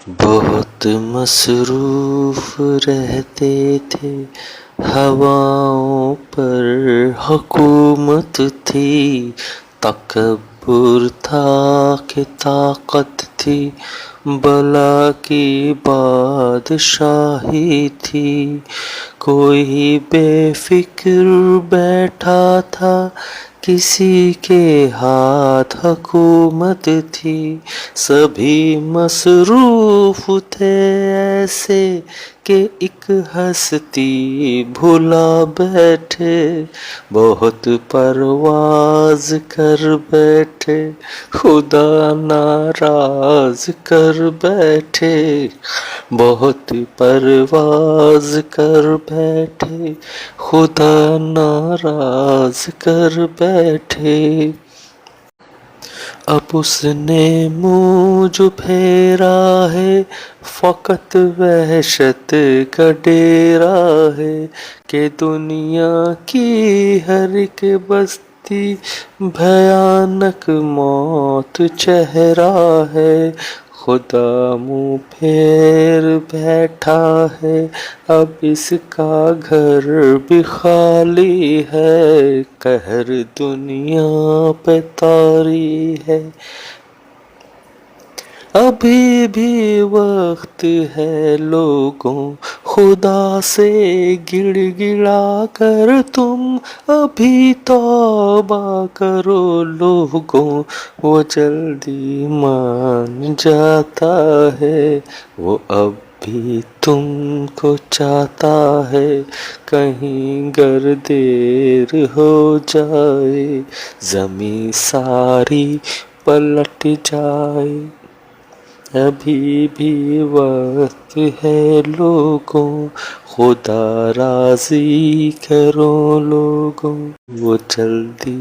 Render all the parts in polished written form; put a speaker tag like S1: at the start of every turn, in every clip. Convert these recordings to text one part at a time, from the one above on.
S1: بہت مصروف رہتے تھے، ہواؤں پر حکومت تھی، تکبر تھا کہ طاقت تھی، بلا کی بادشاہی تھی، کوئی بے فکر بیٹھا تھا، کسی کے ہاتھ حکومت تھی، سبھی مصروف تھے ایسے کہ ایک ہستی بھلا بیٹھے، بہت پرواز کر بیٹھے، خدا ناراض کر بیٹھے، بہت پرواز کر بیٹھے، خدا ناراض کر بیٹھے۔ اب اس نے منہ جو پھیرا ہے، فقط وحشت کا ڈیرا ہے، کہ دنیا کی ہر ایک بستی بھیانک موت چہرہ ہے، خدا منہ پھیر بیٹھا ہے، اب اس کا گھر بھی خالی ہے، قہر دنیا پہ طاری ہے، ابھی بھی وقت ہے لوگوں، خدا سے گڑ گڑا کر تم ابھی توبہ کرو لوگوں، وہ جلدی مان جاتا ہے، وہ اب بھی تم کو چاہتا ہے، کہیں گر دیر ہو جائے، زمیں ساری پلٹ جائے، ابھی بھی وقت ہے لوگوں، خدا راضی کرو لوگوں، وہ جلدی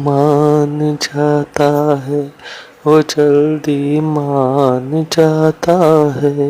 S1: مان جاتا ہے، وہ جلدی مان جاتا ہے۔